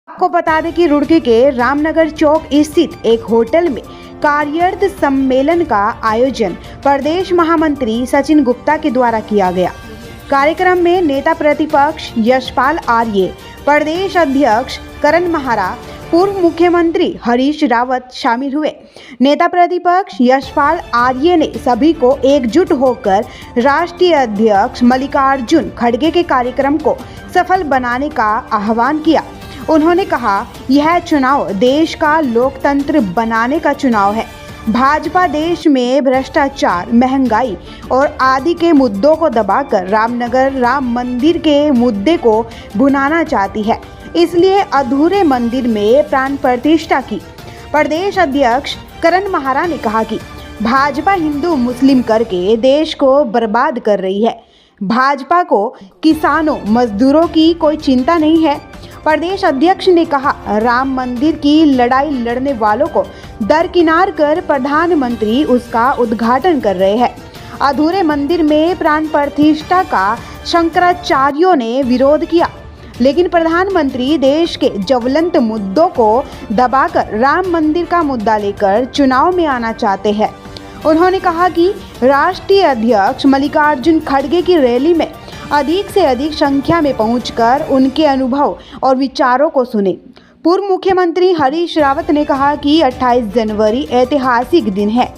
आपको बता दें कि रुड़की के रामनगर चौक स्थित एक होटल में कार्यरत सम्मेलन का आयोजन प्रदेश महामंत्री सचिन गुप्ता के द्वारा किया गया। कार्यक्रम में नेता प्रतिपक्ष यशपाल आर्य, प्रदेश अध्यक्ष करण महारा, पूर्व मुख्यमंत्री हरीश रावत शामिल हुए। नेता प्रतिपक्ष यशपाल आर्य ने सभी को एकजुट होकर राष्ट्रीय अध्यक्ष मल्लिकार्जुन खड़गे के कार्यक्रम को सफल बनाने का आह्वान किया। उन्होंने कहा, यह चुनाव देश का लोकतंत्र बनाने का चुनाव है। भाजपा देश में भ्रष्टाचार, महंगाई और आदि के मुद्दों को दबाकर रामनगर राम मंदिर के मुद्दे को भुनाना चाहती है, इसलिए अधूरे मंदिर में प्राण प्रतिष्ठा की। प्रदेश अध्यक्ष करण महारा ने कहा कि भाजपा हिंदू मुस्लिम करके देश को बर्बाद कर रही है। भाजपा को किसानों मजदूरों की कोई चिंता नहीं है। प्रदेश अध्यक्ष ने कहा, राम मंदिर की लड़ाई लड़ने वालों को दरकिनार कर प्रधानमंत्री उसका उद्घाटन कर रहे हैं। अधूरे मंदिर में प्राण प्रतिष्ठा का शंकराचार्यों ने विरोध किया, लेकिन प्रधानमंत्री देश के ज्वलंत मुद्दों को दबाकर राम मंदिर का मुद्दा लेकर चुनाव में आना चाहते हैं। उन्होंने कहा कि राष्ट्रीय अध्यक्ष मल्लिकार्जुन खड़गे की रैली में अधिक से अधिक संख्या में पहुंचकर उनके अनुभव और विचारों को सुने। पूर्व मुख्यमंत्री हरीश रावत ने कहा कि 28 जनवरी ऐतिहासिक दिन है।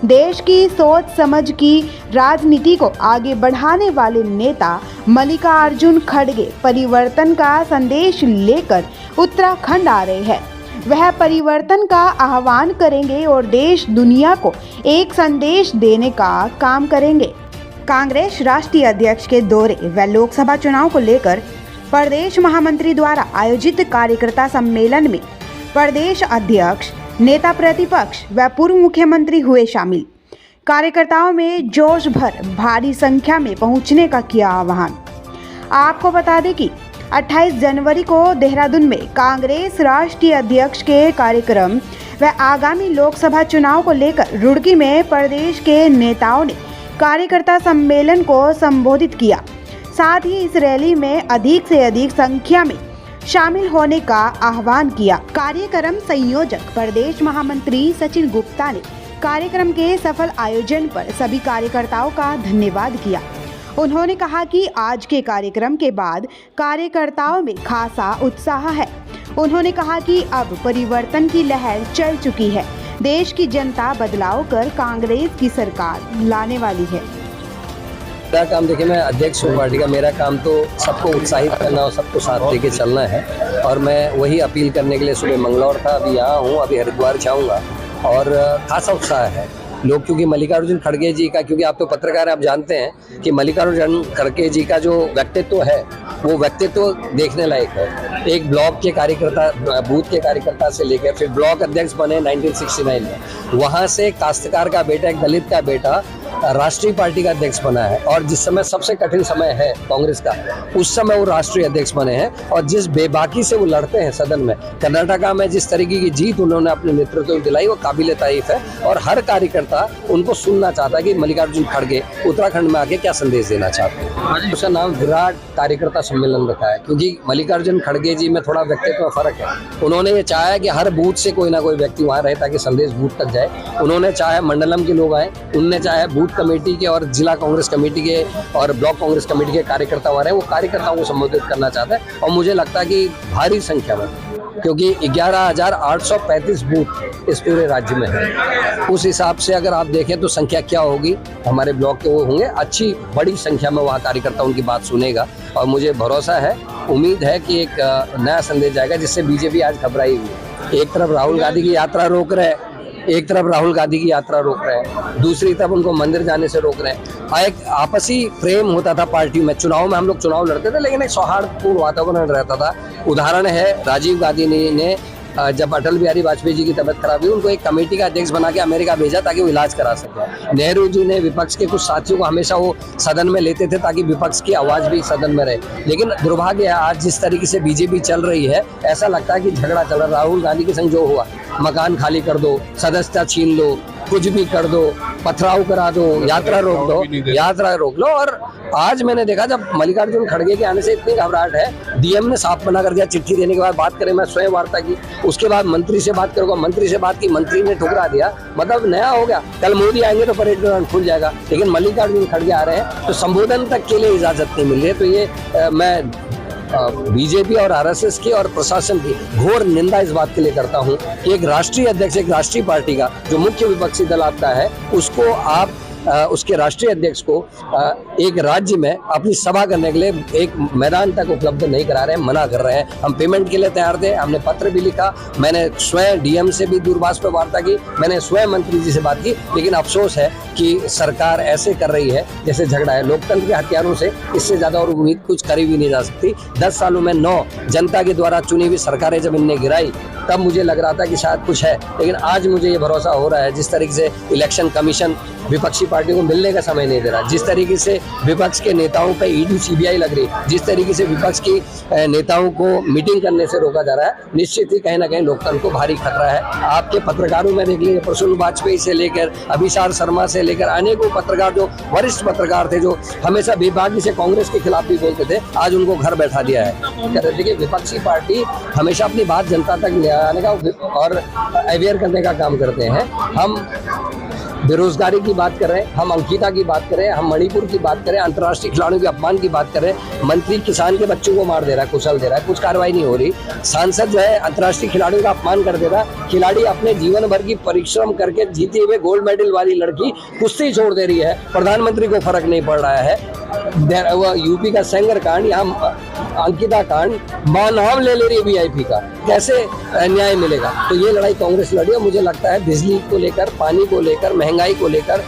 देश की सोच समझ की राजनीति को आगे बढ़ाने वाले नेता मल्लिकार्जुन खड़गे परिवर्तन का संदेश लेकर उत्तराखंड आ रहे हैं। वह परिवर्तन का आह्वान करेंगे और देश दुनिया को एक संदेश देने का काम करेंगे। कांग्रेस राष्ट्रीय अध्यक्ष के दौरे व लोकसभा चुनाव को लेकर प्रदेश महामंत्री द्वारा आयोजित कार्यकर्ता सम्मेलन में प्रदेश अध्यक्ष, नेता प्रतिपक्ष व पूर्व मुख्यमंत्री हुए शामिल। कार्यकर्ताओं में जोश भर भारी संख्या में पहुंचने का किया आह्वान। आपको बता दें कि 28 जनवरी को देहरादून में कांग्रेस राष्ट्रीय अध्यक्ष के कार्यक्रम व आगामी लोकसभा चुनाव को लेकर रुड़की में प्रदेश के नेताओं ने कार्यकर्ता सम्मेलन को संबोधित किया। साथ ही इस रैली में अधिक से अधिक संख्या में शामिल होने का आह्वान किया। कार्यक्रम संयोजक प्रदेश महामंत्री सचिन गुप्ता ने कार्यक्रम के सफल आयोजन पर सभी कार्यकर्ताओं का धन्यवाद किया। उन्होंने कहा कि आज के कार्यक्रम के बाद कार्यकर्ताओं में खासा उत्साह है। उन्होंने कहा कि अब परिवर्तन की लहर चल चुकी है। देश की जनता बदलाव कर कांग्रेस की सरकार लाने वाली है। मेरा काम देखिए, मैं अध्यक्ष हूँ पार्टी का। मेरा काम तो सबको उत्साहित करना और सबको साथ लेके चलना है, और मैं वही अपील करने के लिए सुबह मंगलौर था, अभी यहाँ हूँ, अभी हरिद्वार जाऊँगा। और खासा उत्साह है लोग, क्योंकि मल्लिकार्जुन खड़गे जी का, क्योंकि आप तो पत्रकार हैं, आप जानते हैं कि मल्लिकार्जुन खड़गे जी का जो व्यक्तित्व है वो व्यक्तित्व देखने लायक है। एक ब्लॉक के कार्यकर्ता, बूथ के कार्यकर्ता से लेकर फिर ब्लॉक अध्यक्ष बने 1969 में, वहाँ से काश्तकार का बेटा, एक दलित का बेटा राष्ट्रीय पार्टी का अध्यक्ष बना है, और जिस समय सबसे कठिन समय है कांग्रेस का, उस समय वो राष्ट्रीय अध्यक्ष बने हैं। और जिस बेबाकी से वो लड़ते हैं सदन में, कर्नाटका में जिस तरीके की जीत उन्होंने अपने नेतृत्व में दिलाई, वो काबिले तारीफ है। और हर कार्यकर्ता उनको सुनना चाहता है कि मल्लिकार्जुन खड़गे उत्तराखंड में आके क्या संदेश देना चाहते हैं। उसका नाम विराट कार्यकर्ता सम्मेलन रखा है, क्योंकि मल्लिकार्जुन खड़गे जी में थोड़ा व्यक्तित्व में फर्क है। उन्होंने ये चाहा कि हर बूथ से कोई ना कोई व्यक्ति वहाँ रहे ताकि संदेश बूथ तक जाए। उन्होंने चाहे मंडलम के लोग आए, उनने चाहे बूथ कमेटी के और जिला कांग्रेस कमेटी के और ब्लॉक कांग्रेस कमेटी के कार्यकर्ता आ रहे हैं, वो कार्यकर्ताओं को संबोधित करना चाहते हैं। और मुझे लगता है कि भारी संख्या में, क्योंकि 11,835 बूथ इस पूरे राज्य में है, उस हिसाब से अगर आप देखें तो संख्या क्या होगी, हमारे ब्लॉक के वो होंगे, अच्छी बड़ी संख्या में वहाँ कार्यकर्ता उनकी बात सुनेगा। और मुझे भरोसा है, उम्मीद है कि एक नया संदेश जाएगा, जिससे बीजेपी आज घबराई हुई है। एक तरफ राहुल गांधी की यात्रा रोक रहे हैं, दूसरी तरफ उनको मंदिर जाने से रोक रहे हैं। एक आपसी प्रेम होता था पार्टी में, चुनाव में हम लोग चुनाव लड़ते थे, लेकिन एक सौहार्दपूर्ण वातावरण रहता था। उदाहरण है, राजीव गांधी ने जब अटल बिहारी वाजपेयी जी की तबीयत खराब हुई, उनको एक कमेटी का अध्यक्ष बना के अमेरिका भेजा ताकि वो इलाज करा सके। नेहरू जी ने विपक्ष के कुछ साथियों को हमेशा वो सदन में लेते थे ताकि विपक्ष की आवाज भी सदन में रहे। लेकिन दुर्भाग्य है, आज जिस तरीके से बीजेपी चल रही है, ऐसा लगता है कि झगड़ा चल रहा है। राहुल गांधी के संग जो हुआ, मकान खाली कर दो, सदस्यता छीन लो, कुछ भी कर दो, पथराव करा दो, यात्रा रोक दो, यात्रा रोक लो। और आज मैंने देखा जब मल्लिकार्जुन खड़गे के आने से इतनी घबराहट है, डीएम ने साफ मना कर दिया, चिट्ठी देने के बाद बात करें, मैं स्वयं वार्ता की, उसके बाद मंत्री से बात करूंगा, मंत्री से बात की, मंत्री ने ठुकरा दिया, मतलब नया हो गया। कल मोदी आएंगे तो परेड ग्राउंड खुल जाएगा, लेकिन मल्लिकार्जुन खड़गे आ रहे हैं तो संबोधन तक के लिए इजाजत नहीं मिल रही है। तो ये मैं बीजेपी और आरएसएस की और प्रशासन की घोर निंदा इस बात के लिए करता हूं कि एक राष्ट्रीय अध्यक्ष, एक राष्ट्रीय पार्टी का जो मुख्य विपक्षी दल आपका है, उसको आप उसके राष्ट्रीय अध्यक्ष को एक राज्य में अपनी सभा करने के लिए एक मैदान तक उपलब्ध नहीं करा रहे हैं, मना कर रहे हैं। हम पेमेंट के लिए तैयार थे, हमने पत्र भी लिखा, मैंने स्वयं डीएम से भी दूरभाष पर वार्ता की, मैंने स्वयं मंत्री जी से बात की, लेकिन अफसोस है कि सरकार ऐसे कर रही है जैसे झगड़ा है। लोकतंत्र के हथियारों से इससे ज्यादा और उम्मीद कुछ करी भी नहीं जा सकती। 10 सालों में 9 जनता के द्वारा चुनी हुई सरकारें जब इनने गिराई, तब मुझे लग रहा था कि शायद कुछ है, लेकिन आज मुझे ये भरोसा हो रहा है जिस तरीके से इलेक्शन कमीशन विपक्षी पार्टी को मिलने का समय नहीं दे रहा, जिस तरीके से विपक्ष के नेताओं पे ईडी सीबीआई लग रही, जिस तरीके से विपक्ष की नेताओं को मीटिंग करने से रोका जा रहा है, निश्चित ही कहीं ना कहीं लोकतंत्र को भारी खतरा है। आपके पत्रकारों में देख लीजिए, प्रसून वाजपेयी से लेकर अभिसार शर्मा से लेकर अनेकों पत्रकार, जो वरिष्ठ पत्रकार थे, जो हमेशा बेबाकी से कांग्रेस के खिलाफ भी बोलते थे, आज उनको घर बैठा दिया है। देखिए, विपक्षी पार्टी हमेशा अपनी बात जनता तक ले आने का और अवेयर करने का काम करते हैं। हम बेरोजगारी की बात कर रहे हैं, हम अंकिता की बात कर रहे हैं, हम मणिपुर की बात करें, अंतर्राष्ट्रीय खिलाड़ियों के अपमान की बात कर रहे हैं। मंत्री किसान के बच्चों को मार दे रहा है, कुचल दे रहा है, कुछ कार्रवाई नहीं हो रही। सांसद जो है अंतर्राष्ट्रीय खिलाड़ियों का अपमान कर दे रहा है। खिलाड़ी अपने जीवन भर की परिश्रम करके जीते हुए गोल्ड मेडल वाली लड़की कुश्ती छोड़ दे रही है, प्रधानमंत्री को फर्क नहीं पड़ रहा है। वो यूपी का सेंगर कांड, यहाँ अंकिता कांड, नाम ले रही है वीआईपी का, कैसे न्याय मिलेगा? तो ये लड़ाई कांग्रेस लड़ी, और मुझे लगता है बिजली को लेकर, पानी को लेकर, महंगाई को लेकर,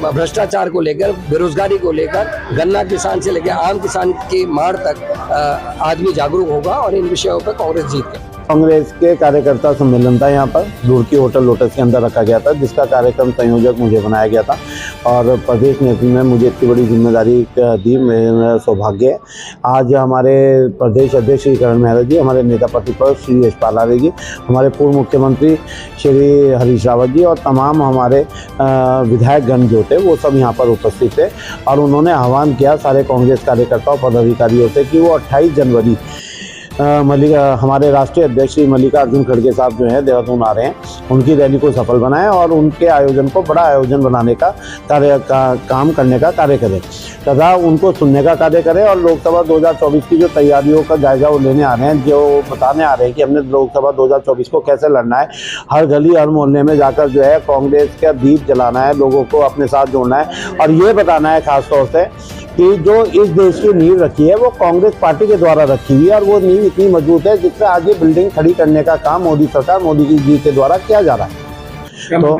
भ्रष्टाचार को लेकर, बेरोजगारी को लेकर, गन्ना किसान से लेकर आम किसान की मार तक आदमी जागरूक होगा और इन विषयों पर कांग्रेस जीत गई। कांग्रेस के कार्यकर्ता सम्मेलन था यहाँ पर रुड़की होटल लोटस के अंदर रखा गया था, जिसका कार्यक्रम संयोजक मुझे बनाया गया था और प्रदेश नेतृत्व ने मुझे इतनी बड़ी जिम्मेदारी दी। मेरा सौभाग्य है। आज हमारे प्रदेश अध्यक्ष श्री करण मेहरा जी, हमारे नेता प्रतिपक्ष श्री यशपाल आर्य जी, हमारे पूर्व मुख्यमंत्री श्री हरीश रावत जी और तमाम हमारे विधायकगण जो थे वो सब यहाँ पर उपस्थित थे और उन्होंने आह्वान किया सारे कांग्रेस कार्यकर्ताओं पदाधिकारियों से कि वो 28 जनवरी हमारे राष्ट्रीय अध्यक्ष श्री मल्लिकार्जुन खड़गे साहब जो हैं देहरादून आ रहे हैं, उनकी रैली को सफल बनाएं और उनके आयोजन को बड़ा आयोजन बनाने का काम करने का कार्य करें तथा उनको सुनने का कार्य करें। और लोकसभा 2024 की जो तैयारियों का जायजा वो लेने आ रहे हैं, जो बताने आ रहे हैं कि हमने लोकसभा 2024 को कैसे लड़ना है, हर गली हर मोहल्ले में जाकर जो है कांग्रेस का दीप जलाना है, लोगों को अपने साथ जोड़ना है और ये बताना है खासतौर से कि जो इस देश की नींव रखी है वो कांग्रेस पार्टी के द्वारा रखी हुई है और वो नींव इतनी मजबूत है जिससे आज ये बिल्डिंग खड़ी करने का काम मोदी सरकार, मोदी जी के द्वारा किया जा रहा है। तो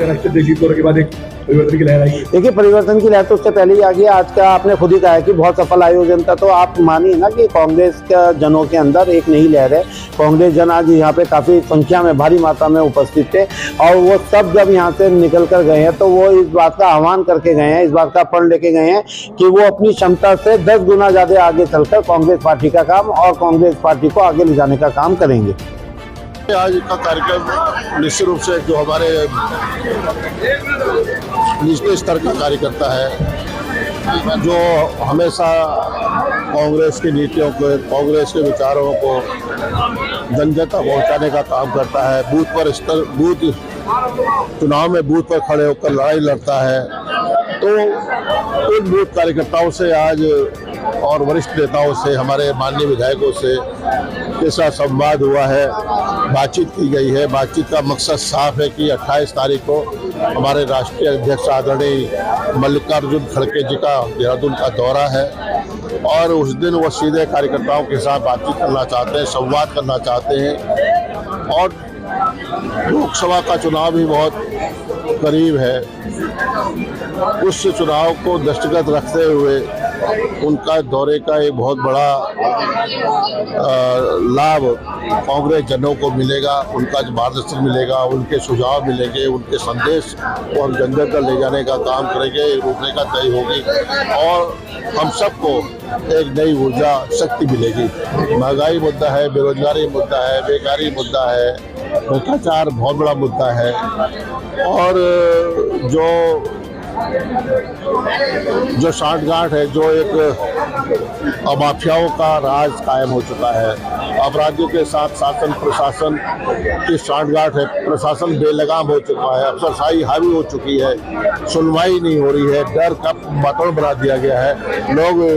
परिवर्तन की लहर आई। देखिए, परिवर्तन की लहर तो उससे पहले ही आ गई। आज का आपने खुद ही कहा है कि बहुत सफल आयोजन था, तो आप मानिए ना कि कांग्रेस के जनों के अंदर एक नई लहर है। कांग्रेस जन आज यहाँ पे काफी संख्या में, भारी मात्रा में उपस्थित थे और वो सब जब यहाँ से निकल कर गए हैं तो वो इस बात का आह्वान करके गए हैं, इस बात का प्रण लेके गए हैं कि वो अपनी क्षमता से 10 गुना ज्यादा आगे चलकर कांग्रेस पार्टी का काम और कांग्रेस पार्टी को आगे ले जाने का काम करेंगे। आज का कार्यक्रम निश्चित रूप से जो हमारे निचले स्तर का कार्यकर्ता है, जो हमेशा कांग्रेस की नीतियों को, कांग्रेस के विचारों को जन जन तक पहुँचाने का काम करता है, बूथ चुनाव में बूथ पर खड़े होकर लड़ाई लड़ता है। तो उन बूथ कार्यकर्ताओं से आज और वरिष्ठ नेताओं से, हमारे माननीय विधायकों से के साथ संवाद हुआ है, बातचीत की गई है। बातचीत का मकसद साफ है कि 28 तारीख को हमारे राष्ट्रीय अध्यक्ष आदरणीय मल्लिकार्जुन खड़गे जी का देहरादून का दौरा है और उस दिन वो सीधे कार्यकर्ताओं के साथ बातचीत करना चाहते हैं, संवाद करना चाहते हैं। और लोकसभा का चुनाव भी बहुत करीब है, उस चुनाव को दृष्टिगत रखते हुए उनका दौरे का एक बहुत बड़ा लाभ कांग्रेस जनों को मिलेगा, उनका जो मार्गदर्शन मिलेगा, उनके सुझाव मिलेंगे, उनके संदेश को हम जन जन तक ले जाने का काम करेंगे, रूपरेखा तय होगी और हम सबको एक नई ऊर्जा शक्ति मिलेगी। महंगाई मुद्दा है, बेरोजगारी मुद्दा है, बेकारी मुद्दा है, भ्रष्टाचार बहुत बड़ा मुद्दा है। और जो सांठगांठ है, जो एक माफियाओं का राज कायम हो चुका है, अपराधियों के साथ शासन प्रशासन की सांठगांठ है, प्रशासन बेलगाम हो चुका है, अफसरशाही हावी हो चुकी है, सुनवाई नहीं हो रही है, डर का वातावरण बना दिया गया है, लोगों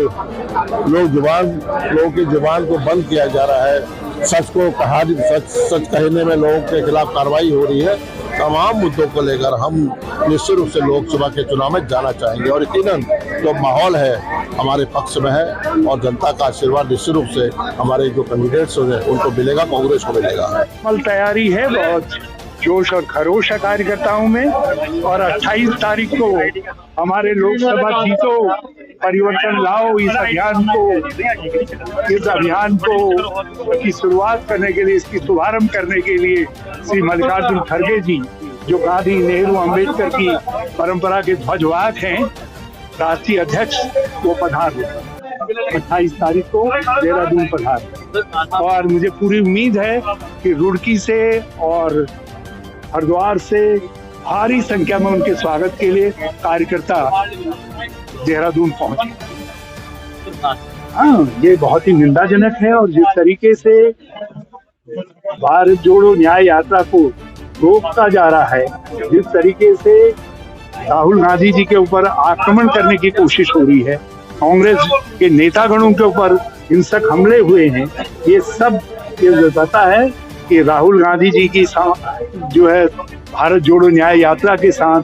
की जुबान को बंद किया जा रहा है, सच कहने में लोगों के खिलाफ कार्रवाई हो रही है। तमाम मुद्दों को लेकर हम निश्चित रूप से लोकसभा के चुनाव में जाना चाहेंगे और यकीनन जो माहौल है हमारे पक्ष में है और जनता का आशीर्वाद निश्चित रूप से हमारे जो कैंडिडेट्स हैं उनको मिलेगा, कांग्रेस को मिलेगा। तैयारी है, बहुत जोश और खरोश है कार्यकर्ताओं में। और 28 तारीख को हमारे लोकसभा जीतो, परिवर्तन लाओ, इस अभियान को की शुरुआत करने के लिए, इसकी शुभारंभ करने के लिए श्री मल्लिकार्जुन खड़गे जी, जो गांधी, नेहरू, अंबेडकर की परंपरा के ध्वजवाहक हैं, राष्ट्रीय अध्यक्ष, वो पधार रहे 28 तारीख को देहरादून पधार। और मुझे पूरी उम्मीद है कि रुड़की से और हरिद्वार से भारी संख्या में उनके स्वागत के लिए कार्यकर्ता देहरादून पहुंचे। हाँ, ये बहुत ही निंदाजनक है। और जिस तरीके से भारत जोड़ो न्याय यात्रा को रोकता जा रहा है, जिस तरीके से राहुल गांधी जी के ऊपर आक्रमण करने की कोशिश हो रही है, कांग्रेस के नेतागणों के ऊपर हिंसक हमले हुए हैं, ये सब ये बताता है कि राहुल गांधी जी की जो है भारत जोड़ो न्याय यात्रा के साथ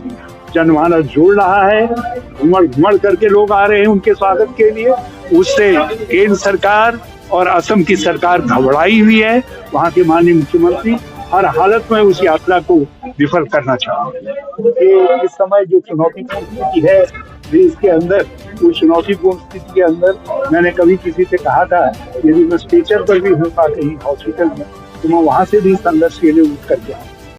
जनमानस जोड़ रहा है। घुमड़ करके लोग आ रहे हैं उनके स्वागत के लिए। उससे केंद्र सरकार और असम की सरकार घबराई हुई है। वहाँ के माननीय मुख्यमंत्री हर हालत में उस यात्रा को विफल करना चाहते। इस समय जो चुनौतीपूर्ण स्थिति है देश के अंदर, उस चुनौतीपूर्ण स्थिति के अंदर मैंने कभी किसी से कहा था, यदि मैं स्ट्रेचर पर भी हूँ कहीं हॉस्पिटल में, तो मैं वहाँ से भी संघर्ष के लिए उठ करके आऊँ।